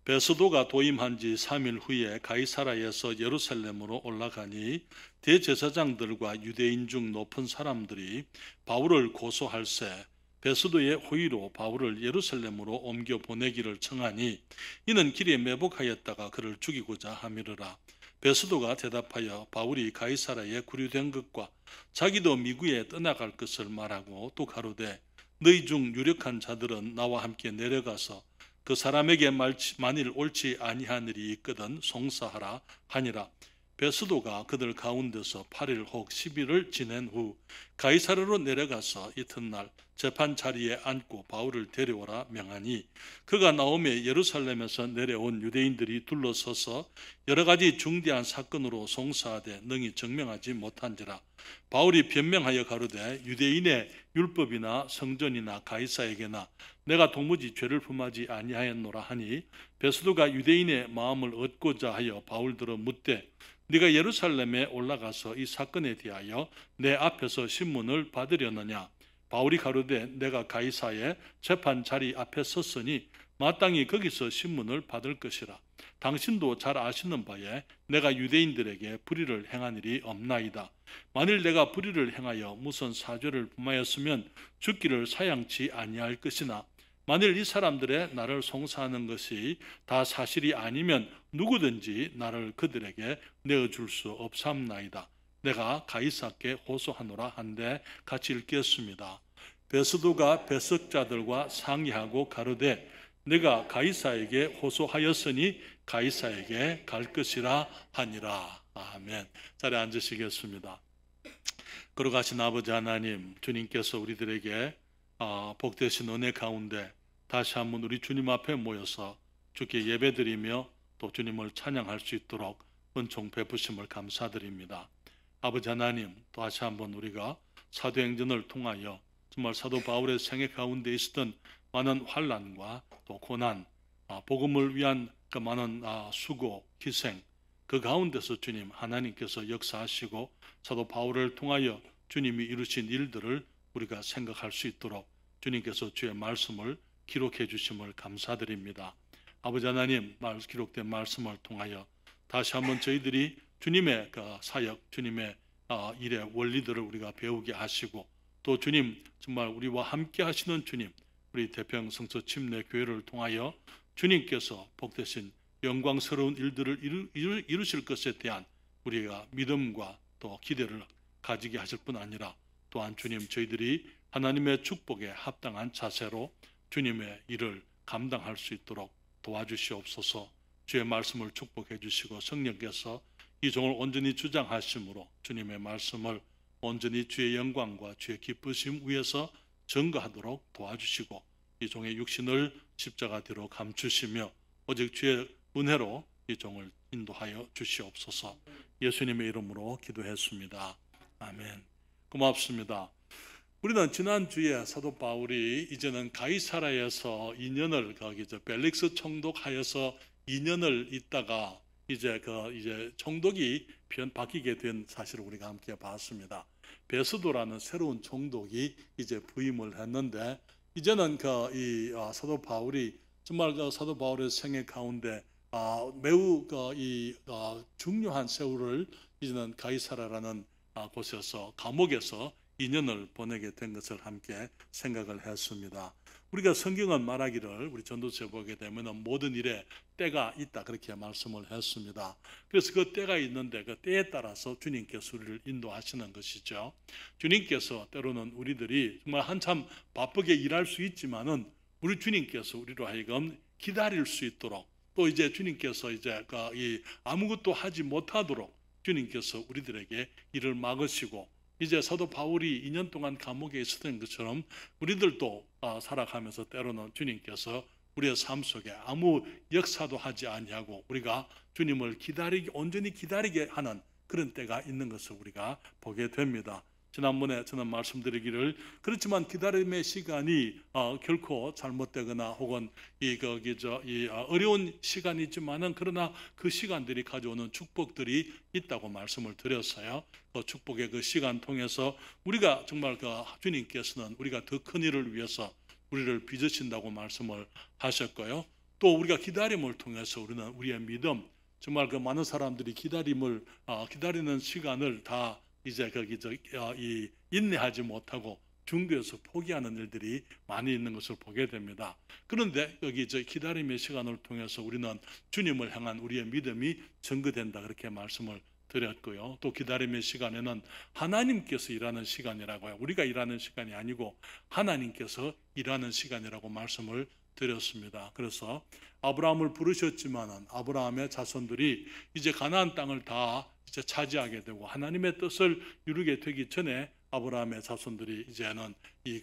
베스도가 도임한 지 3일 후에 가이사라에서 예루살렘으로 올라가니 대제사장들과 유대인 중 높은 사람들이 바울을 고소할세 베스도의 호의로 바울을 예루살렘으로 옮겨 보내기를 청하니 이는 길에 매복하였다가 그를 죽이고자 함이르라. 베스도가 대답하여 바울이 가이사라에 구류된 것과 자기도 미국에 떠나갈 것을 말하고 또 가로되 너희 중 유력한 자들은 나와 함께 내려가서 그 사람에게 만일 옳지 아니한 일이 있거든 송사하라 하니라. 베스도가 그들 가운데서 8일 혹 10일을 지낸 후 가이사르로 내려가서 이튿날 재판 자리에 앉고 바울을 데려오라 명하니 그가 나오매 예루살렘에서 내려온 유대인들이 둘러서서 여러 가지 중대한 사건으로 송사하되 능히 증명하지 못한지라. 바울이 변명하여 가로되 유대인의 율법이나 성전이나 가이사에게나 내가 도무지 죄를 품하지 아니하였노라 하니 베스도가 유대인의 마음을 얻고자 하여 바울들어 묻되 네가 예루살렘에 올라가서 이 사건에 대하여 내 앞에서 신문을 받으려느냐. 바울이 가로되 내가 가이사의 재판 자리 앞에 섰으니 마땅히 거기서 신문을 받을 것이라. 당신도 잘 아시는 바에 내가 유대인들에게 불의를 행한 일이 없나이다. 만일 내가 불의를 행하여 무슨 사죄를 품하였으면 죽기를 사양치 아니할 것이나 만일 이 사람들의 나를 송사하는 것이 다 사실이 아니면 누구든지 나를 그들에게 내어줄 수 없사옵나이다. 내가 가이사께 호소하노라 한데 같이 읽겠습니다. 베스도가 배석자들과 상의하고 가로되 내가 가이사에게 호소하였으니 가이사에게 갈 것이라 하니라. 아멘. 자리에 앉으시겠습니다. 걸어가신 아버지 하나님, 주님께서 우리들에게 복되신 은혜 가운데 다시 한번 우리 주님 앞에 모여서 주께 예배드리며 또 주님을 찬양할 수 있도록 은총 베푸심을 감사드립니다. 아버지 하나님, 또 다시 한번 우리가 사도행전을 통하여 정말 사도 바울의 생애 가운데 있었던 많은 환난과 또 고난, 복음을 위한 그 많은 수고, 희생, 그 가운데서 주님 하나님께서 역사하시고 사도 바울을 통하여 주님이 이루신 일들을 우리가 생각할 수 있도록 주님께서 주의 말씀을 기록해 주심을 감사드립니다. 아버지 하나님, 기록된 말씀을 통하여 다시 한번 저희들이 주님의 그 사역, 주님의 일의 원리들을 우리가 배우게 하시고 또 주님 정말 우리와 함께 하시는 주님, 우리 대평 성서 침례교회를 통하여 주님께서 복되신 영광스러운 일들을 이루실 것에 대한 우리가 믿음과 또 기대를 가지게 하실 뿐 아니라 또한 주님 저희들이 하나님의 축복에 합당한 자세로 주님의 일을 감당할 수 있도록 도와주시옵소서. 주의 말씀을 축복해 주시고 성령께서 이 종을 온전히 주장하심으로 주님의 말씀을 온전히 주의 영광과 주의 기쁘심 위에서 증거하도록 도와주시고 이 종의 육신을 십자가 뒤로 감추시며 오직 주의 은혜로 이 종을 인도하여 주시옵소서. 예수님의 이름으로 기도했습니다. 아멘. 고맙습니다. 우리는 지난주에 사도 바울이 이제는 가이사라에서 2년을 거기 벨릭스 총독하여서 2년을 있다가 이제 총독이 바뀌게 된 사실을 우리가 함께 봤습니다. 베스도라는 새로운 총독이 이제 부임을 했는데 이제는 사도 바울이 정말 사도 바울의 생애 가운데 매우 중요한 세월을 이제는 가이사라라는 곳에서 감옥에서 2년을 보내게 된 것을 함께 생각을 했습니다. 우리가 성경은 말하기를 우리 전도서에 보게 되면 모든 일에 때가 있다 그렇게 말씀을 했습니다. 그래서 그 때가 있는데 그 때에 따라서 주님께서 우리를 인도하시는 것이죠. 주님께서 때로는 우리들이 정말 한참 바쁘게 일할 수 있지만은 우리 주님께서 우리로 하여금 기다릴 수 있도록 또 이제 주님께서 아무것도 하지 못하도록 주님께서 우리들에게 일을 막으시고 이제 사도 바울이 2년 동안 감옥에 있었던 것처럼 우리들도 살아가면서 때로는 주님께서 우리의 삶 속에 아무 역사도 하지 아니하고 우리가 주님을 온전히 기다리게 하는 그런 때가 있는 것을 우리가 보게 됩니다. 지난번에 저는 말씀드리기를 그렇지만 기다림의 시간이 결코 잘못되거나 혹은 어려운 시간이지만은 그러나 그 시간들이 가져오는 축복들이 있다고 말씀을 드렸어요. 그 축복의 그 시간 통해서 우리가 정말 주님께서는 우리가 더 큰 일을 위해서 우리를 빚으신다고 말씀을 하셨고요. 또 우리가 기다림을 통해서 우리는 우리의 믿음, 정말 그 많은 사람들이 기다리는 시간을 다 이제 이 인내하지 못하고 중도에서 포기하는 일들이 많이 있는 것을 보게 됩니다. 그런데 여기 기다림의 시간을 통해서 우리는 주님을 향한 우리의 믿음이 증거된다, 그렇게 말씀을 드렸고요. 또 기다림의 시간에는 하나님께서 일하는 시간이라고요. 우리가 일하는 시간이 아니고 하나님께서 일하는 시간이라고 말씀을 드렸습니다. 그래서 아브라함을 부르셨지만은 아브라함의 자손들이 이제 가나안 땅을 다 이제 차지하게 되고 하나님의 뜻을 이루게 되기 전에 아브라함의 자손들이 이제는 이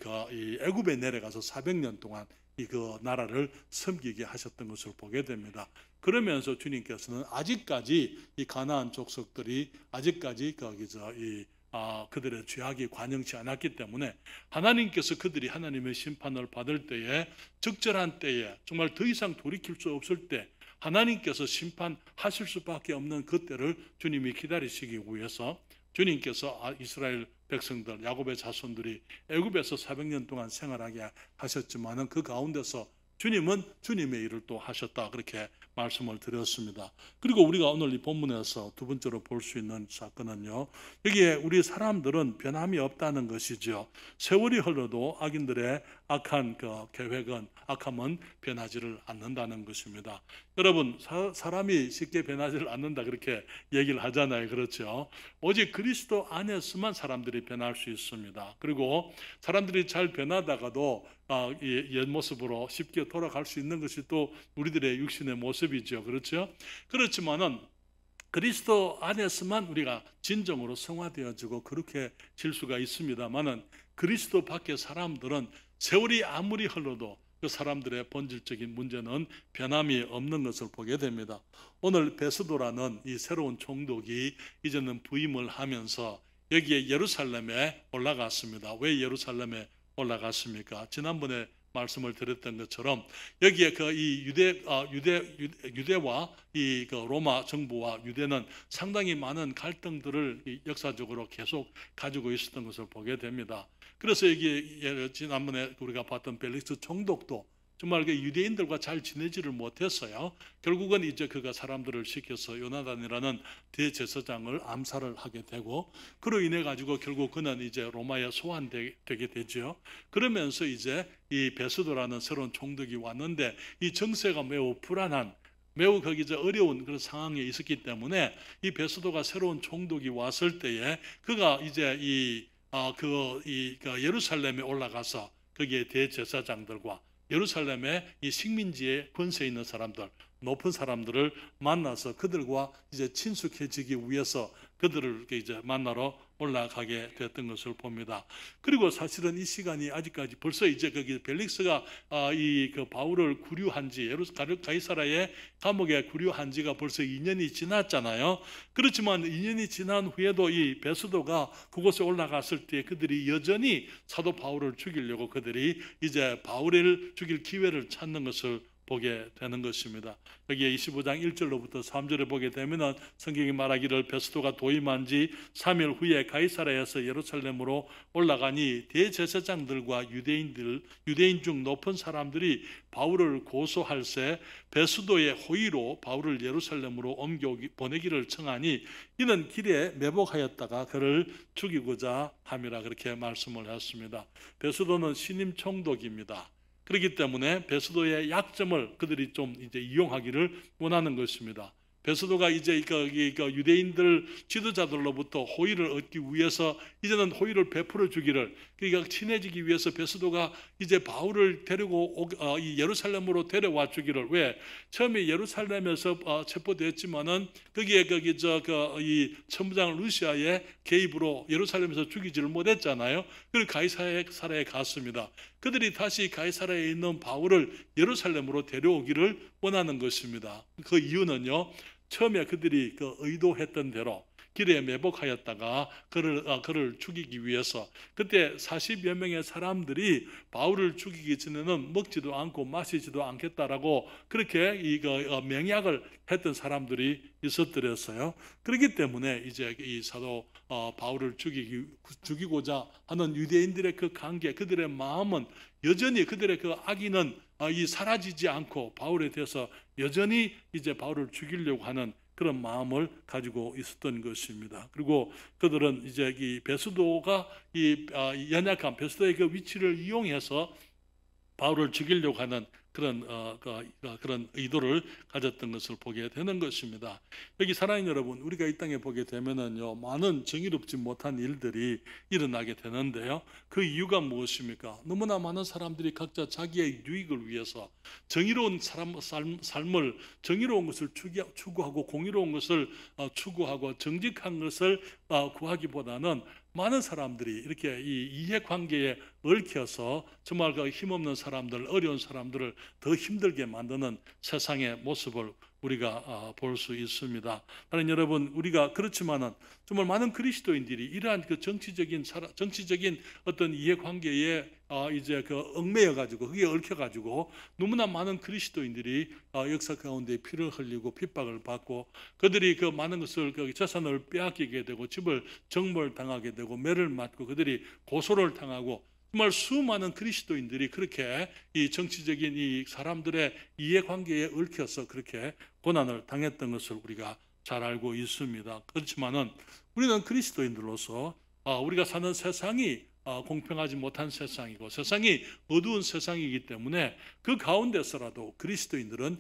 애굽에 내려가서 400년 동안 그 나라를 섬기게 하셨던 것을 보게 됩니다. 그러면서 주님께서는 아직까지 이 가나안 족속들이 아직까지 그들의 죄악이 관영치 않았기 때문에 하나님께서 그들이 하나님의 심판을 받을 때에, 적절한 때에, 정말 더 이상 돌이킬 수 없을 때 하나님께서 심판하실 수밖에 없는 그 때를 주님이 기다리시기 위해서 주님께서 이스라엘 백성들, 야곱의 자손들이 애굽에서 400년 동안 생활하게 하셨지만은 그 가운데서 주님은 주님의 일을 또 하셨다, 그렇게 말씀을 드렸습니다. 그리고 우리가 오늘 이 본문에서 두 번째로 볼 수 있는 사건은요, 여기에 우리 사람들은 변함이 없다는 것이죠. 세월이 흘러도 악인들의 악한 악함은 변하지를 않는다는 것입니다. 여러분, 사람이 쉽게 변하지를 않는다, 그렇게 얘기를 하잖아요. 그렇죠? 오직 그리스도 안에서만 사람들이 변할 수 있습니다. 그리고 사람들이 잘 변하다가도 옛 모습으로 쉽게 돌아갈 수 있는 것이 또 우리들의 육신의 모습이죠. 그렇죠? 그렇지만은 그리스도 안에서만 우리가 진정으로 성화되어지고 그렇게 질 수가 있습니다만은 그리스도 밖의 사람들은 세월이 아무리 흘러도 그 사람들의 본질적인 문제는 변함이 없는 것을 보게 됩니다. 오늘 베스도라는 이 새로운 총독이 이제는 부임을 하면서 여기에 예루살렘에 올라갔습니다. 왜 예루살렘에 올라갔습니까? 지난번에 말씀을 드렸던 것처럼 여기에 이 유대와 이 로마 정부와 유대는 상당히 많은 갈등들을 역사적으로 계속 가지고 있었던 것을 보게 됩니다. 그래서 여기 지난번에 우리가 봤던 벨릭스 총독도 정말 유대인들과 잘 지내지를 못했어요. 결국은 이제 그가 사람들을 시켜서 요나단이라는 대제사장을 암살을 하게 되고, 그로 인해 가지고 결국 그는 이제 로마에 소환되게 되죠. 그러면서 이제 이 베스도라는 새로운 총독이 왔는데 이 정세가 매우 불안한, 매우 어려운 그런 상황에 있었기 때문에 이 베스도가 새로운 총독이 왔을 때에 그가 이제 예루살렘에 올라가서 거기에 대제사장들과 예루살렘의 이 식민지에 권세 있는 사람들, 높은 사람들을 만나서 그들과 이제 친숙해지기 위해서 그들을 이제 만나러 올라가게 됐던 것을 봅니다. 그리고 사실은 이 시간이 아직까지 벌써 이제 거기 벨릭스가 바울을 구류한 지, 가이사라의 감옥에 구류한 지가 벌써 2년이 지났잖아요. 그렇지만 2년이 지난 후에도 이 베스도가 그곳에 올라갔을 때 그들이 여전히 사도 바울을 죽이려고 그들이 이제 바울을 죽일 기회를 찾는 것을 보게 되는 것입니다. 여기에 25장 1절로부터 3절에 보게 되면 성경이 말하기를 베스도가 도임한 지 3일 후에 가이사라에서 예루살렘으로 올라가니 대제사장들과 유대인 중 높은 사람들이 바울을 고소할세 베스도의 호의로 바울을 예루살렘으로 보내기를 청하니 이는 길에 매복하였다가 그를 죽이고자 함이라, 그렇게 말씀을 했습니다. 베스도는 신임 총독입니다. 그렇기 때문에 베스도의 약점을 그들이 좀 이제 이용하기를 원하는 것입니다. 베스도가 이제 유대인들 지도자들로부터 호의를 얻기 위해서 이제는 호의를 베풀어 주기를, 그러니까 친해지기 위해서 베스도가 이제 바울을 데리고 예루살렘으로 데려와 주기를. 왜? 처음에 예루살렘에서 체포됐지만은 거기에 이 천부장 루시아의 개입으로 예루살렘에서 죽이지를 못했잖아요. 그리고 가이사라에 갔습니다. 그들이 다시 가이사라에 있는 바울을 예루살렘으로 데려오기를 원하는 것입니다. 그 이유는요, 처음에 그들이 의도했던 대로 길에 매복하였다가 그를 죽이기 위해서, 그때 40여 명의 사람들이 바울을 죽이기 전에는 먹지도 않고 마시지도 않겠다라고 그렇게 맹약을 했던 사람들이 있었더랬어요. 그렇기 때문에 이제 이 사도 바울을 죽이고자 하는 유대인들의 그 관계, 그들의 마음은 여전히, 그들의 그 악의는 이 사라지지 않고 바울에 대해서 여전히 이제 바울을 죽이려고 하는 그런 마음을 가지고 있었던 것입니다. 그리고 그들은 이제 이 베스도가 연약한 베스도의 그 위치를 이용해서 바울을 죽이려고 하는 그런 의도를 가졌던 것을 보게 되는 것입니다. 여기 사랑하는 여러분, 우리가 이 땅에 보게 되면은요, 많은 정의롭지 못한 일들이 일어나게 되는데요. 그 이유가 무엇입니까? 너무나 많은 사람들이 각자 자기의 유익을 위해서 정의로운 삶을, 정의로운 것을 추구하고 공의로운 것을 추구하고 정직한 것을 구하기보다는 많은 사람들이 이렇게 이 이해관계에 얽혀서 정말 그 힘없는 사람들, 어려운 사람들을 더 힘들게 만드는 세상의 모습을 우리가 볼 수 있습니다. 하나님 여러분, 우리가 그렇지만은 정말 많은 그리스도인들이 이러한 그 정치적인 어떤 이해관계에 이제 그 얽매여 가지고 그게 얽혀 가지고 너무나 많은 그리스도인들이 역사 가운데 피를 흘리고 핍박을 받고 그들이 그 많은 것을 그 재산을 빼앗기게 되고 집을 정벌당하게 되고 매를 맞고 그들이 고소를 당하고 정말 수많은 그리스도인들이 그렇게 이 정치적인 이 사람들의 이해관계에 얽혀서 그렇게 고난을 당했던 것을 우리가 잘 알고 있습니다. 그렇지만은 우리는 그리스도인들로서 우리가 사는 세상이 공평하지 못한 세상이고 세상이 어두운 세상이기 때문에 그 가운데서라도 그리스도인들은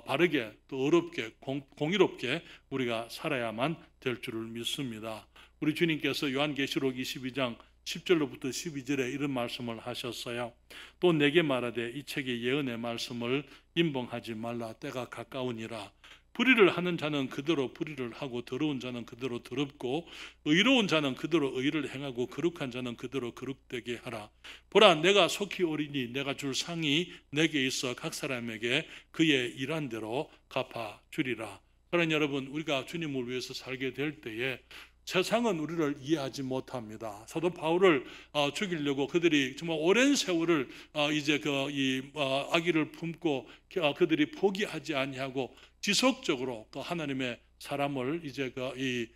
바르게 또 어렵게 공의롭게 우리가 살아야만 될 줄을 믿습니다. 우리 주님께서 요한계시록 22장 10절로부터 12절에 이런 말씀을 하셨어요. 또 내게 말하되 이 책의 예언의 말씀을 임봉하지 말라. 때가 가까우니라. 불의를 하는 자는 그대로 불의를 하고 더러운 자는 그대로 더럽고 의로운 자는 그대로 의를 행하고 거룩한 자는 그대로 거룩되게 하라. 보라, 내가 속히 오리니 내가 줄 상이 내게 있어 각 사람에게 그의 일한 대로 갚아 주리라. 그러나 여러분, 우리가 주님을 위해서 살게 될 때에 세상은 우리를 이해하지 못합니다. 사도 바울을 죽이려고 그들이 정말 오랜 세월을 이제 이 악의를 품고 그들이 포기하지 아니하고 지속적으로 그 하나님의 사람을 이제 이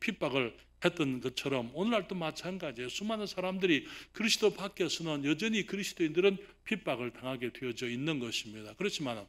핍박을 했던 것처럼 오늘날도 마찬가지예요. 수많은 사람들이 그리스도 밖에서는 여전히 그리스도인들은 핍박을 당하게 되어져 있는 것입니다. 그렇지만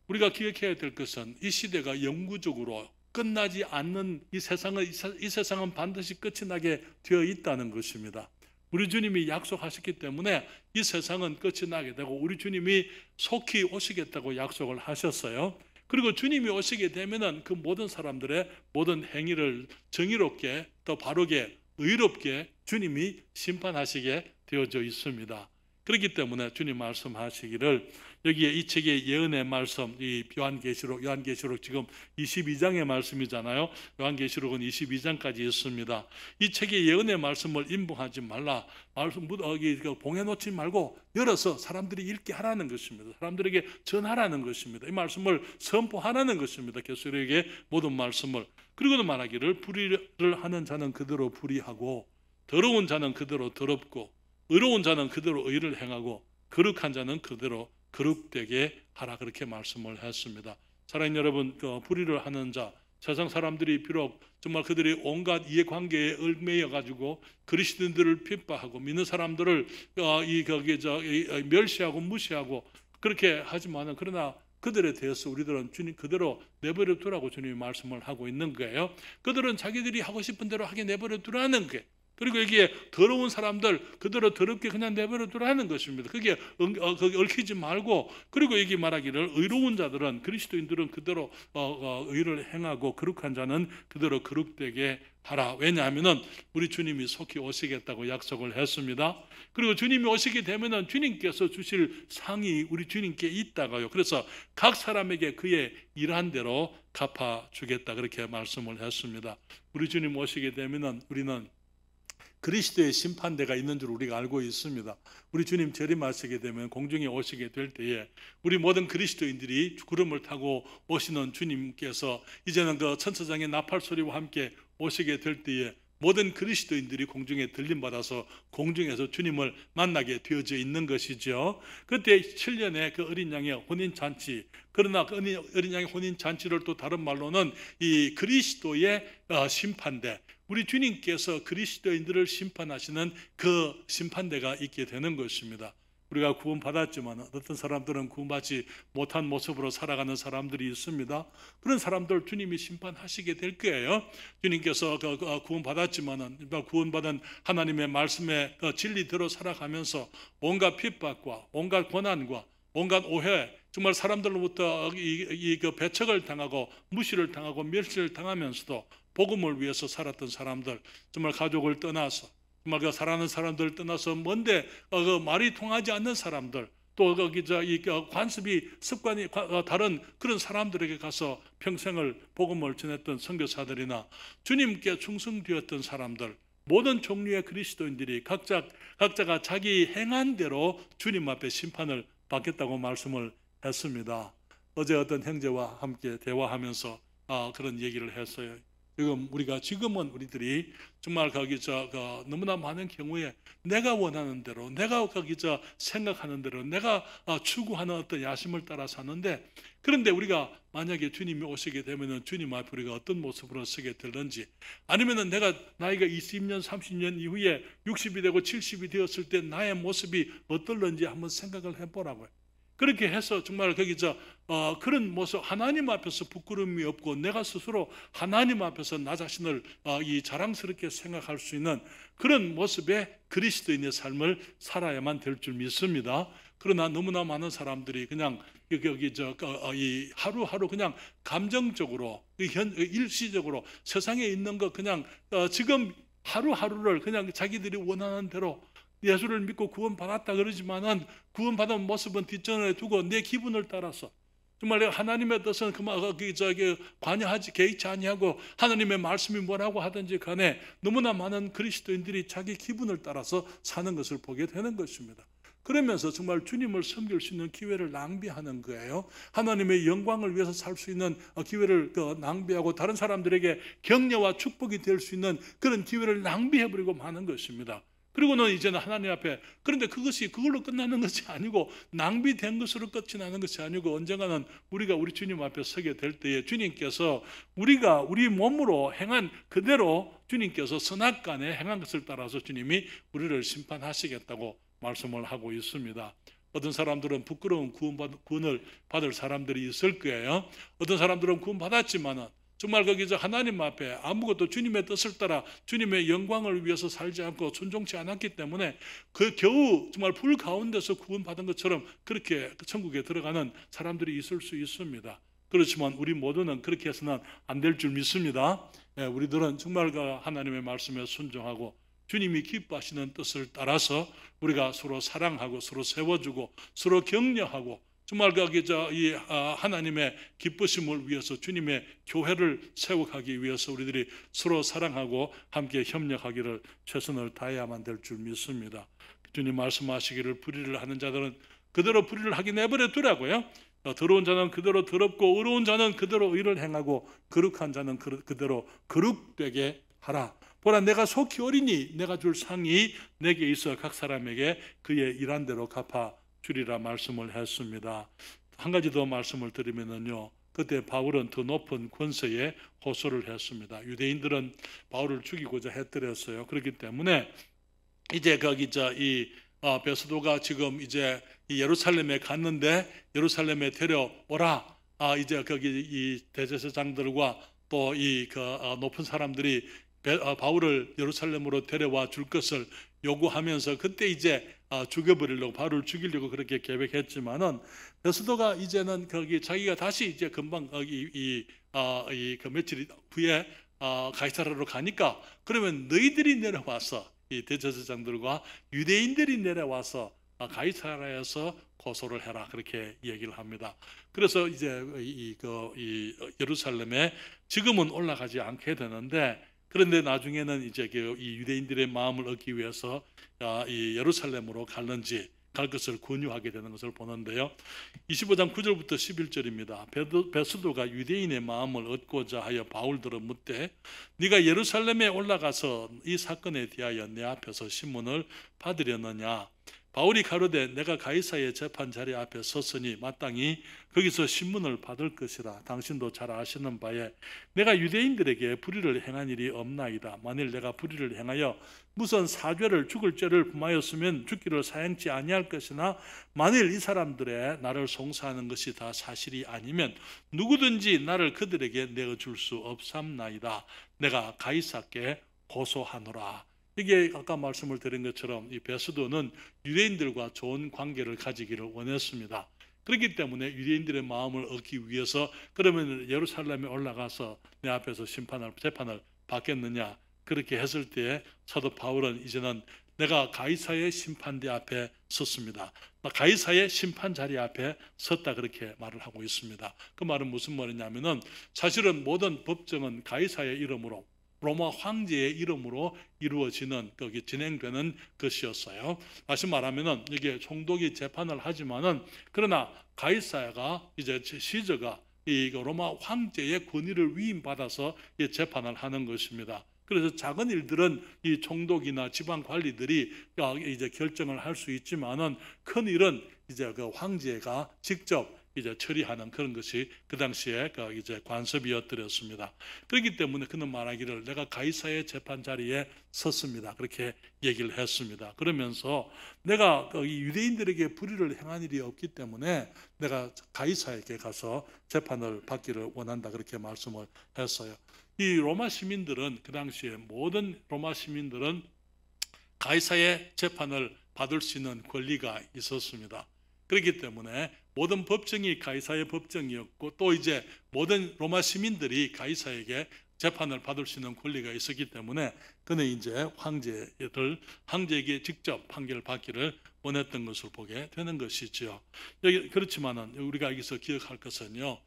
우리가 기억해야 될 것은 이 시대가 영구적으로 끝나지 않는 이 세상은 반드시 끝이 나게 되어 있다는 것입니다. 우리 주님이 약속하셨기 때문에 이 세상은 끝이 나게 되고 우리 주님이 속히 오시겠다고 약속을 하셨어요. 그리고 주님이 오시게 되면은 그 모든 사람들의 모든 행위를 정의롭게 또 바르게 의롭게 주님이 심판하시게 되어져 있습니다. 그렇기 때문에 주님 말씀하시기를 여기에 이 책의 예언의 말씀, 이 요한계시록 지금 22장의 말씀이잖아요. 요한계시록은 22장까지 있습니다. 이 책의 예언의 말씀을 임봉하지 말라. 말씀 봉해놓지 말고 열어서 사람들이 읽게 하라는 것입니다. 사람들에게 전하라는 것입니다. 이 말씀을 선포하라는 것입니다. 계시록의 모든 말씀을. 그리고도 말하기를 불의를 하는 자는 그대로 불의하고 더러운 자는 그대로 더럽고 의로운 자는 그대로 의를 행하고 거룩한 자는 그대로 거룩되게 하라. 그렇게 말씀을 했습니다. 사랑하는 여러분, 그 불의를 하는 자, 세상 사람들이 비록 정말 그들이 온갖 이해관계에 얽매여 가지고 그리스도인들을 핍박하고 믿는 사람들을 멸시하고 무시하고 그렇게 하지만은 그러나 그들에 대해서 우리들은 주님 그대로 내버려 두라고 주님이 말씀을 하고 있는 거예요. 그들은 자기들이 하고 싶은 대로 하게 내버려 두라는 거예요. 그리고 여기에 더러운 사람들 그대로 더럽게 그냥 내버려 두라는 것입니다. 그게 얽히지 말고, 그리고 여기 말하기를 의로운 자들은 그리스도인들은 그대로 의를 행하고 거룩한 자는 그대로 거룩되게 하라. 왜냐하면은 우리 주님이 속히 오시겠다고 약속을 했습니다. 그리고 주님이 오시게 되면은 주님께서 주실 상이 우리 주님께 있다가요. 그래서 각 사람에게 그의 일한 대로 갚아 주겠다. 그렇게 말씀을 했습니다. 우리 주님 오시게 되면은 우리는 그리스도의 심판대가 있는 줄 우리가 알고 있습니다. 우리 주님 재림하시게 되면 공중에 오시게 될 때에 우리 모든 그리스도인들이 구름을 타고 오시는 주님께서 이제는 그 천사장의 나팔 소리와 함께 오시게 될 때에 모든 그리스도인들이 공중에 들림받아서 공중에서 주님을 만나게 되어져 있는 것이죠. 그때 7년의 그 어린 양의 혼인잔치, 그러나 그 어린 양의 혼인잔치를 또 다른 말로는 이 그리스도의 심판대, 우리 주님께서 그리스도인들을 심판하시는 그 심판대가 있게 되는 것입니다. 우리가 구원받았지만 어떤 사람들은 구원받지 못한 모습으로 살아가는 사람들이 있습니다. 그런 사람들 주님이 심판하시게 될 거예요. 주님께서 구원받았지만은 구원받은 하나님의 말씀의 진리대로 살아가면서 온갖 핍박과 온갖 고난과 온갖 오해, 정말 사람들로부터 배척을 당하고 무시를 당하고 멸시를 당하면서도 복음을 위해서 살았던 사람들, 정말 가족을 떠나서 정말 사랑하는 사람들을 떠나서 먼데 말이 통하지 않는 사람들, 또 관습이 습관이 다른 그런 사람들에게 가서 평생을 복음을 전했던 선교사들이나 주님께 충성되었던 사람들, 모든 종류의 그리스도인들이 각자가 자기 행한 대로 주님 앞에 심판을 받겠다고 말씀을 했습니다. 어제 어떤 형제와 함께 대화하면서 그런 얘기를 했어요. 지금은 우리들이 정말 너무나 많은 경우에 내가 원하는 대로, 내가 생각하는 대로, 내가 추구하는 어떤 야심을 따라 사는데, 그런데 우리가 만약에 주님이 오시게 되면은 주님 앞에 우리가 어떤 모습으로 서게 될는지, 아니면은 내가 나이가 20년, 30년 이후에 60이 되고 70이 되었을 때 나의 모습이 어떨는지 한번 생각을 해보라고요. 그렇게 해서 정말 그런 모습, 하나님 앞에서 부끄러움이 없고 내가 스스로 하나님 앞에서 나 자신을 자랑스럽게 생각할 수 있는 그런 모습의 그리스도인의 삶을 살아야만 될 줄 믿습니다. 그러나 너무나 많은 사람들이 그냥 하루하루 그냥 감정적으로 일시적으로 세상에 있는 거 그냥 지금 하루하루를 그냥 자기들이 원하는 대로 예수를 믿고 구원받았다 그러지만은 구원받은 모습은 뒷전에 두고 내 기분을 따라서 정말 하나님의 뜻은 개의치 아니하고 하나님의 말씀이 뭐라고 하든지 간에 너무나 많은 그리스도인들이 자기 기분을 따라서 사는 것을 보게 되는 것입니다. 그러면서 정말 주님을 섬길 수 있는 기회를 낭비하는 거예요. 하나님의 영광을 위해서 살 수 있는 기회를 낭비하고 다른 사람들에게 격려와 축복이 될 수 있는 그런 기회를 낭비해버리고 마는 것입니다. 그리고는 이제는 하나님 앞에, 그런데 그걸로 끝나는 것이 아니고 낭비된 것으로 끝이 나는 것이 아니고 언젠가는 우리가 우리 주님 앞에 서게 될 때에 주님께서 우리가 우리 몸으로 행한 그대로 주님께서 선악간에 행한 것을 따라서 주님이 우리를 심판하시겠다고 말씀을 하고 있습니다. 어떤 사람들은 부끄러운 구원을 받을 사람들이 있을 거예요. 어떤 사람들은 구원 받았지만은 정말 하나님 앞에 아무것도 주님의 뜻을 따라 주님의 영광을 위해서 살지 않고 순종치 않았기 때문에 겨우 정말 불 가운데서 구원받은 것처럼 그렇게 천국에 들어가는 사람들이 있을 수 있습니다. 그렇지만 우리 모두는 그렇게 해서는 안 될 줄 믿습니다. 우리들은 정말 하나님의 말씀에 순종하고 주님이 기뻐하시는 뜻을 따라서 우리가 서로 사랑하고 서로 세워주고 서로 격려하고 정말 하나님의 기쁘심을 위해서 주님의 교회를 세워가기 위해서 우리들이 서로 사랑하고 함께 협력하기를 최선을 다해야만 될 줄 믿습니다. 주님 말씀하시기를 불의를 하는 자들은 그대로 불의를 하게 내버려 두라고요. 더러운 자는 그대로 더럽고 의로운 자는 그대로 의를 행하고 거룩한 자는 그대로 거룩되게 하라. 보라, 내가 속히 오리니 내가 줄 상이 내게 있어 각 사람에게 그의 일한 대로 갚아 주리라 말씀을 했습니다. 한 가지 더 말씀을 드리면요, 그때 바울은 더 높은 권세에 호소를 했습니다. 유대인들은 바울을 죽이고자 했더랬어요. 그렇기 때문에 이제 베스도가 지금 이제 예루살렘에 갔는데 예루살렘에 데려오라. 이제 이 대제사장들과 또 높은 사람들이 바울을 예루살렘으로 데려와 줄 것을 요구하면서 그때 이제 죽여버리려고, 바울을 죽이려고 그렇게 계획했지만은 베스도가 이제는 자기가 다시 이제 금방 며칠 후에 가이사라로 가니까 그러면 너희들이 내려와서 이 대제사장들과 유대인들이 내려와서 가이사라에서 고소를 해라, 그렇게 얘기를 합니다. 그래서 이제 예루살렘에 지금은 올라가지 않게 되는데, 그런데 나중에는 이제 이 유대인들의 마음을 얻기 위해서 이 예루살렘으로 갈 것을 권유하게 되는 것을 보는데요. 25장 9절부터 11절입니다. 베스도가 유대인의 마음을 얻고자 하여 바울들을 묻되 네가 예루살렘에 올라가서 이 사건에 대하여 내 앞에서 신문을 받으려느냐? 바울이 가로되 내가 가이사의 재판 자리 앞에 섰으니 마땅히 거기서 신문을 받을 것이라. 당신도 잘 아시는 바에 내가 유대인들에게 불의를 행한 일이 없나이다. 만일 내가 불의를 행하여 무슨 사죄를 죽을 죄를 범하였으면 죽기를 사행치 아니할 것이나 만일 이 사람들의 나를 송사하는 것이 다 사실이 아니면 누구든지 나를 그들에게 내어줄 수 없삼나이다. 내가 가이사께 고소하노라. 이게 아까 말씀을 드린 것처럼 이 베스도는 유대인들과 좋은 관계를 가지기를 원했습니다. 그렇기 때문에 유대인들의 마음을 얻기 위해서 그러면 예루살렘에 올라가서 내 앞에서 재판을 받겠느냐, 그렇게 했을 때 사도 바울은 이제는 내가 가이사의 심판대 앞에 섰습니다. 가이사의 심판 자리 앞에 섰다, 그렇게 말을 하고 있습니다. 그 말은 무슨 말이냐면은 사실은 모든 법정은 가이사의 이름으로, 로마 황제의 이름으로 이루어지는, 거기 진행되는 것이었어요. 다시 말하면은 이게 총독이 재판을 하지만은, 그러나 가이사가 이제 시저가 이 로마 황제의 권위를 위임받아서 재판을 하는 것입니다. 그래서 작은 일들은 이 총독이나 지방 관리들이 이제 결정을 할 수 있지만은, 큰 일은 이제 그 황제가 직접 이제 처리하는 그런 것이 그 당시에 그 이제 관습이었더랬습니다. 그렇기 때문에 그는 말하기를 내가 가이사의 재판 자리에 섰습니다, 그렇게 얘기를 했습니다. 그러면서 내가 이 유대인들에게 불의를 행한 일이 없기 때문에 내가 가이사에게 가서 재판을 받기를 원한다, 그렇게 말씀을 했어요. 이 로마 시민들은, 그 당시에 모든 로마 시민들은 가이사의 재판을 받을 수 있는 권리가 있었습니다. 그렇기 때문에 모든 법정이 가이사의 법정이었고, 또 이제 모든 로마 시민들이 가이사에게 재판을 받을 수 있는 권리가 있었기 때문에 그는 이제 황제에게 직접 판결을 받기를 원했던 것을 보게 되는 것이죠. 그렇지만은 우리가 여기서 기억할 것은요,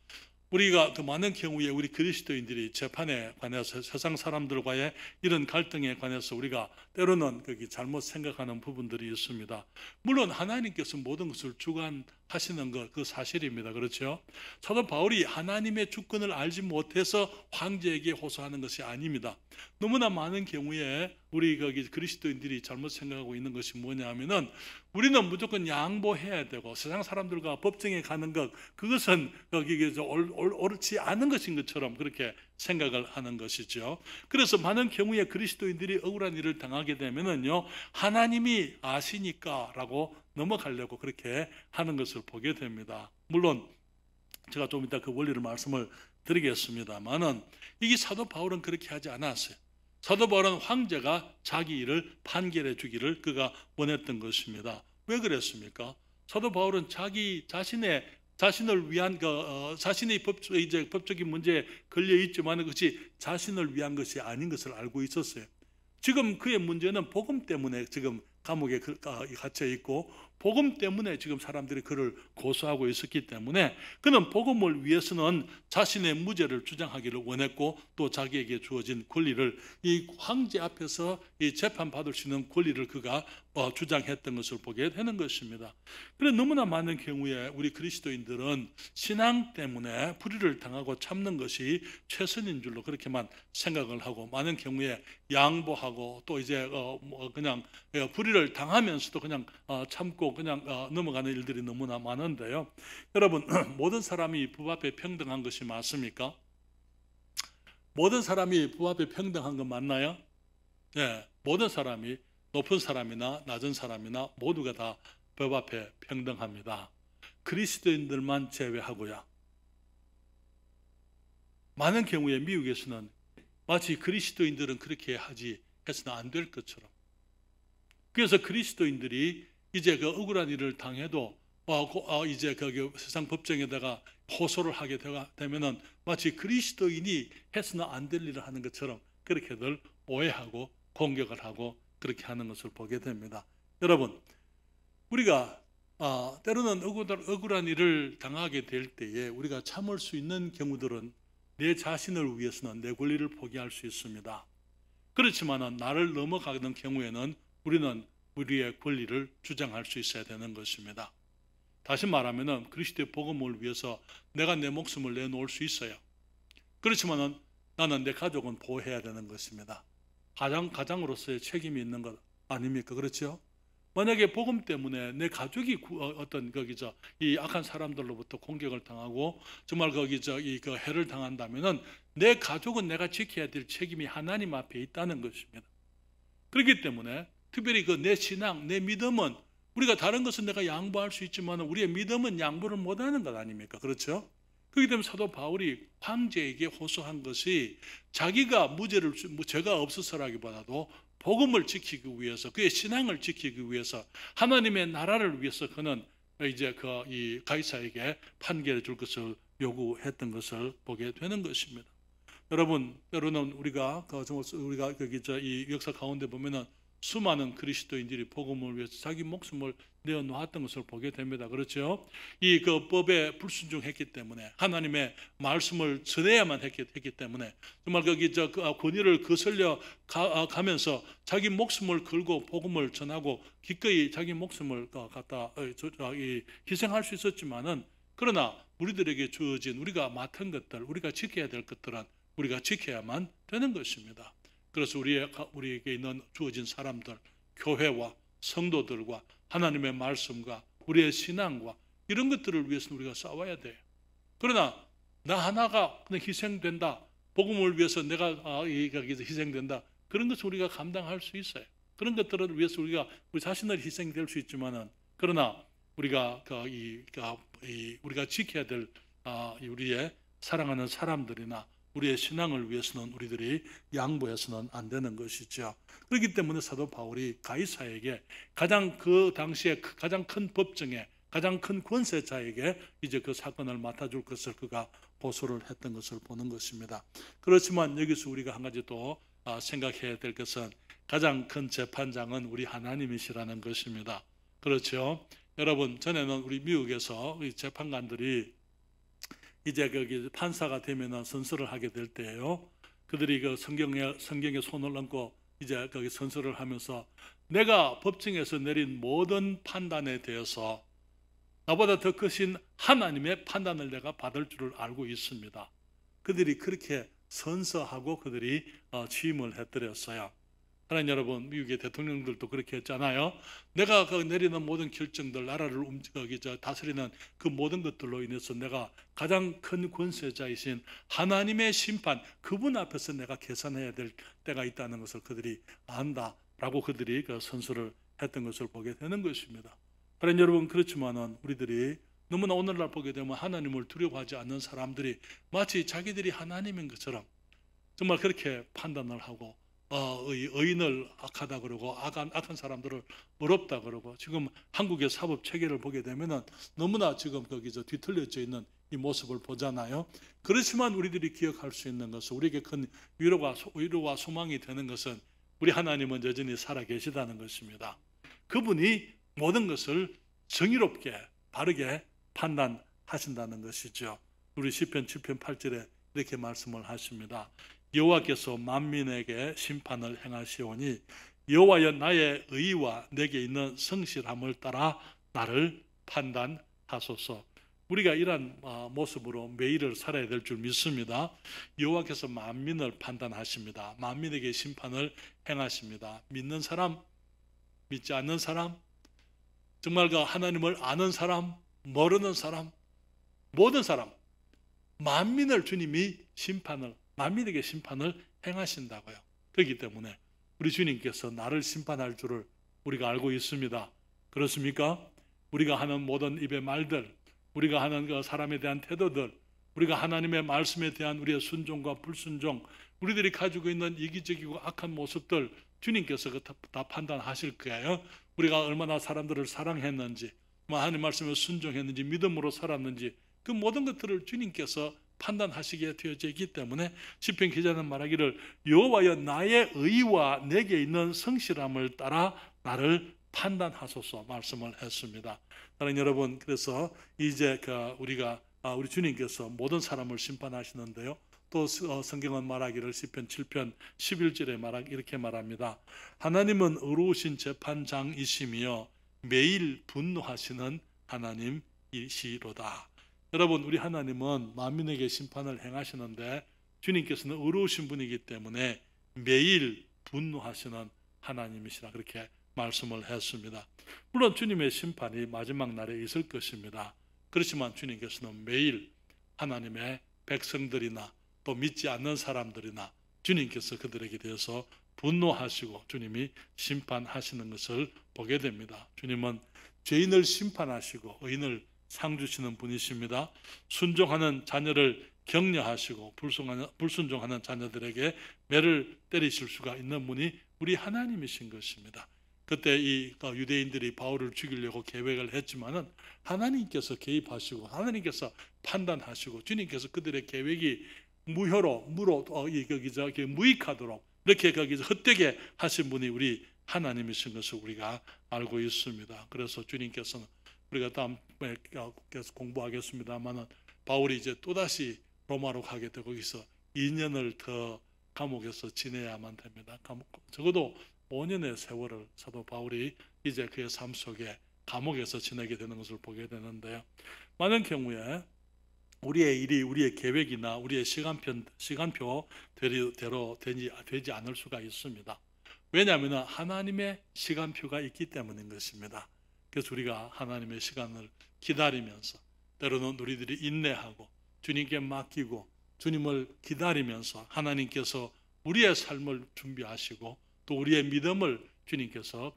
우리가 더 많은 경우에 우리 그리스도인들이 재판에 관해서 세상 사람들과의 이런 갈등에 관해서 우리가 때로는 거기 잘못 생각하는 부분들이 있습니다. 물론 하나님께서 모든 것을 주관하시는 것, 그 사실입니다. 그렇죠? 사도 바울이 하나님의 주권을 알지 못해서 황제에게 호소하는 것이 아닙니다. 너무나 많은 경우에 우리 거기 그리스도인들이 잘못 생각하고 있는 것이 뭐냐 하면은, 우리는 무조건 양보해야 되고 세상 사람들과 법정에 가는 것, 그것은 거기 옳지 않은 것인 것처럼 그렇게 생각을 하는 것이죠. 그래서 많은 경우에 그리스도인들이 억울한 일을 당하게 되면은요, 하나님이 아시니까라고 넘어가려고 그렇게 하는 것을 보게 됩니다. 물론 제가 좀 이따 그 원리를 말씀을 드리겠습니다만은, 이게 사도 바울은 그렇게 하지 않았어요. 사도 바울은 황제가 자기 일을 판결해 주기를 그가 원했던 것입니다. 왜 그랬습니까? 사도 바울은 자기 자신을 위한 자신의 법적인 문제에 걸려 있지만 그것이 자신을 위한 것이 아닌 것을 알고 있었어요. 지금 그의 문제는 복음 때문에 지금 감옥에 갇혀 있고, 복음 때문에 지금 사람들이 그를 고소하고 있었기 때문에 그는 복음을 위해서는 자신의 무죄를 주장하기를 원했고, 또 자기에게 주어진 권리를, 이 황제 앞에서 이 재판받을 수 있는 권리를 그가 주장했던 것을 보게 되는 것입니다. 그런데 너무나 많은 경우에 우리 그리스도인들은 신앙 때문에 불의를 당하고 참는 것이 최선인 줄로 그렇게만 생각을 하고, 많은 경우에 양보하고 또 이제 그냥 불의를 당하면서도 그냥 참고 그냥 넘어가는 일들이 너무나 많은데요. 여러분, 모든 사람이 법 앞에 평등한 것이 맞습니까? 모든 사람이 법 앞에 평등한 건 맞나요? 네, 모든 사람이, 높은 사람이나 낮은 사람이나 모두가 다 법 앞에 평등합니다. 그리스도인들만 제외하고요. 많은 경우에 미국에서는 마치 그리스도인들은 그렇게 하지 해서는 안 될 것처럼, 그래서 그리스도인들이 이제 그 억울한 일을 당해도 이제 그 세상 법정에다가 호소를 하게 되면은 마치 그리스도인이 해서는 안 될 일을 하는 것처럼 그렇게들 오해하고 공격을 하고 그렇게 하는 것을 보게 됩니다. 여러분, 우리가 때로는 억울한 일을 당하게 될 때에 우리가 참을 수 있는 경우들은 내 자신을 위해서는 내 권리를 포기할 수 있습니다. 그렇지만 나를 넘어가는 경우에는 우리는 우리의 권리를 주장할 수 있어야 되는 것입니다. 다시 말하면 그리스도의 복음을 위해서 내가 내 목숨을 내놓을 수 있어요. 그렇지만 나는 내 가족은 보호해야 되는 것입니다. 가장으로서의 책임이 있는 것 아닙니까? 그렇죠? 만약에 복음 때문에 내 가족이 어떤 거기죠, 이 악한 사람들로부터 공격을 당하고 정말 거기죠, 이 그 해를 당한다면은 내 가족은 내가 지켜야 될 책임이 하나님 앞에 있다는 것입니다. 그렇기 때문에 특별히 그 내 신앙, 내 믿음은, 우리가 다른 것은 내가 양보할 수 있지만 우리의 믿음은 양보를 못하는 것 아닙니까? 그렇죠? 그렇기 때문에 사도 바울이 황제에게 호소한 것이 자기가 무죄를 죄가 없어서라기보다도 복음을 지키기 위해서, 그의 신앙을 지키기 위해서, 하나님의 나라를 위해서 그는 이제 이 가이사에게 판결해 줄 것을 요구했던 것을 보게 되는 것입니다. 여러분, 때로는 우리가 거기 이 역사 가운데 보면은 수많은 그리스도인들이 복음을 위해서 자기 목숨을 내어 놓았던 것을 보게 됩니다. 그렇죠? 이 그 법에 불순종했기 때문에, 하나님의 말씀을 전해야만 했기 때문에, 정말 거기 그 권위를 거슬려 가면서 자기 목숨을 걸고 복음을 전하고 기꺼이 자기 목숨을 갖다 희생할 수 있었지만은, 그러나 우리들에게 주어진, 우리가 맡은 것들, 우리가 지켜야 될 것들은 우리가 지켜야만 되는 것입니다. 그래서 우리에게 있는 주어진 사람들, 교회와 성도들과 하나님의 말씀과 우리의 신앙과 이런 것들을 위해서는 우리가 싸워야 돼요. 그러나 나 하나가 그냥 희생된다, 복음을 위해서 내가 희생된다, 그런 것을 우리가 감당할 수 있어요. 그런 것들을 위해서 우리 자신을 희생될 수 있지만은, 그러나 우리가 우리가 지켜야 될 우리의 사랑하는 사람들이나 우리의 신앙을 위해서는 우리들이 양보해서는 안 되는 것이죠. 그렇기 때문에 사도 바울이 가이사에게 가장 그 당시에 가장 큰 법정에 가장 큰 권세자에게 이제 그 사건을 맡아줄 것을 그가 호소를 했던 것을 보는 것입니다. 그렇지만 여기서 우리가 한 가지 또 생각해야 될 것은, 가장 큰 재판장은 우리 하나님이시라는 것입니다. 그렇죠? 여러분, 전에는 우리 미국에서 우리 재판관들이 이제 거기 판사가 되면은 선서를 하게 될 때예요. 그들이 그 성경에 손을 얹고 이제 거기 선서를 하면서, 내가 법정에서 내린 모든 판단에 대해서 나보다 더 크신 하나님의 판단을 내가 받을 줄을 알고 있습니다. 그들이 그렇게 선서하고 그들이 취임을 해드렸어요. 하나님 여러분, 미국의 대통령들도 그렇게 했잖아요. 내가 내리는 모든 결정들, 나라를 다스리는 그 모든 것들로 인해서 내가 가장 큰 권세자이신 하나님의 심판, 그분 앞에서 내가 계산해야 될 때가 있다는 것을 그들이 안다라고 그들이 그 선서를 했던 것을 보게 되는 것입니다. 하나님 여러분, 그렇지만은 우리들이 너무나 오늘날 보게 되면 하나님을 두려워하지 않는 사람들이 마치 자기들이 하나님인 것처럼 정말 그렇게 판단을 하고, 의인을 악하다 그러고 악한 사람들을 어렵다 그러고, 지금 한국의 사법 체계를 보게 되면은 너무나 지금 거기서 뒤틀려져 있는 이 모습을 보잖아요. 그렇지만 우리들이 기억할 수 있는 것은, 우리에게 큰 위로와 소망이 되는 것은, 우리 하나님은 여전히 살아 계시다는 것입니다. 그분이 모든 것을 정의롭게 바르게 판단하신다는 것이죠. 우리 시편 7편 8절에 이렇게 말씀을 하십니다. 여호와께서 만민에게 심판을 행하시오니 여호와여, 나의 의와 내게 있는 성실함을 따라 나를 판단하소서. 우리가 이러한 모습으로 매일을 살아야 될 줄 믿습니다. 여호와께서 만민을 판단하십니다. 만민에게 심판을 행하십니다. 믿는 사람, 믿지 않는 사람, 정말 그 하나님을 아는 사람, 모르는 사람, 모든 사람, 만민을 주님이 만민에게 심판을 행하신다고요. 그렇기 때문에 우리 주님께서 나를 심판할 줄을 우리가 알고 있습니다. 그렇습니까? 우리가 하는 모든 입의 말들, 우리가 하는 그 사람에 대한 태도들, 우리가 하나님의 말씀에 대한 우리의 순종과 불순종, 우리들이 가지고 있는 이기적이고 악한 모습들, 주님께서 다 판단하실 거예요. 우리가 얼마나 사람들을 사랑했는지, 하나님 말씀에 순종했는지, 믿음으로 살았는지, 그 모든 것들을 주님께서 판단하시게 되어져 있기 때문에 시편 기자는 말하기를 여호와여, 나의 의와 내게 있는 성실함을 따라 나를 판단하소서 말씀을 했습니다. 사랑하는 여러분, 그래서 이제 우리 주님께서 모든 사람을 심판하시는데요. 또 성경은 말하기를 시편 7편 11절에 이렇게 말합니다. 하나님은 의로우신 재판장이시며 매일 분노하시는 하나님이시로다. 여러분, 우리 하나님은 만민에게 심판을 행하시는데 주님께서는 의로우신 분이기 때문에 매일 분노하시는 하나님이시라 그렇게 말씀을 했습니다. 물론 주님의 심판이 마지막 날에 있을 것입니다. 그렇지만 주님께서는 매일 하나님의 백성들이나 또 믿지 않는 사람들이나 주님께서 그들에게 대해서 분노하시고 주님이 심판하시는 것을 보게 됩니다. 주님은 죄인을 심판하시고 의인을 상 주시는 분이십니다. 순종하는 자녀를 격려하시고 불순종하는 자녀들에게 매를 때리실 수가 있는 분이 우리 하나님이신 것입니다. 그때 이 유대인들이 바울을 죽이려고 계획을 했지만은 하나님께서 개입하시고 하나님께서 판단하시고 주님께서 그들의 계획이 무익하도록 이렇게 거기서 헛되게 하신 분이 우리 하나님이신 것을 우리가 알고 있습니다. 그래서 주님께서는 우리가 다음에 계속 공부하겠습니다만은 바울이 이제 또다시 로마로 가게 되고 거기서 2년을 더 감옥에서 지내야만 됩니다. 적어도 5년의 세월을 사도 바울이 이제 그의 삶 속에 감옥에서 지내게 되는 것을 보게 되는데요. 많은 경우에 우리의 일이 우리의 계획이나 우리의 시간표대로 되지 않을 수가 있습니다. 왜냐하면 하나님의 시간표가 있기 때문인 것입니다. 그래서 우리가 하나님의 시간을 기다리면서 때로는 우리들이 인내하고 주님께 맡기고 주님을 기다리면서 하나님께서 우리의 삶을 준비하시고 또 우리의 믿음을 주님께서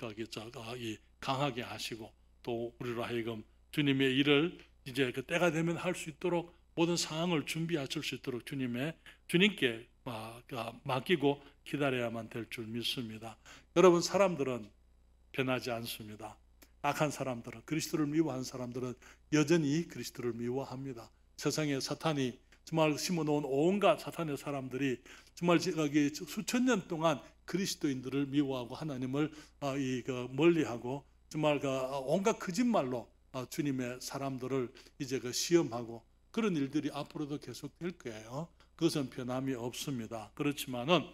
강하게 하시고 또 우리로 하여금 주님의 일을 이제 그 때가 되면 할 수 있도록 모든 상황을 준비하실 수 있도록 주님께 맡기고 기다려야만 될 줄 믿습니다. 여러분, 사람들은 변하지 않습니다. 악한 사람들은, 그리스도를 미워한 사람들은 여전히 그리스도를 미워합니다. 세상에 사탄이 정말 심어놓은 온갖 사탄의 사람들이 정말 수천 년 동안 그리스도인들을 미워하고 하나님을 멀리하고 정말 온갖 거짓말로 주님의 사람들을 이제 시험하고 그런 일들이 앞으로도 계속될 거예요. 그것은 변함이 없습니다. 그렇지만은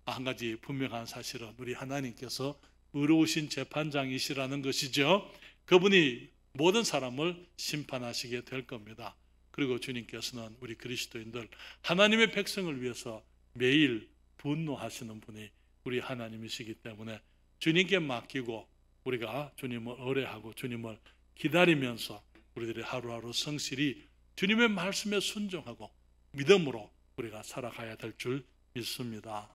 한 가지 분명한 사실은 우리 하나님께서 의로우신 재판장이시라는 것이죠. 그분이 모든 사람을 심판하시게 될 겁니다. 그리고 주님께서는 우리 그리스도인들 하나님의 백성을 위해서 매일 분노하시는 분이 우리 하나님이시기 때문에 주님께 맡기고 우리가 주님을 의뢰하고 주님을 기다리면서 우리들의 하루하루 성실히 주님의 말씀에 순종하고 믿음으로 우리가 살아가야 될 줄 믿습니다.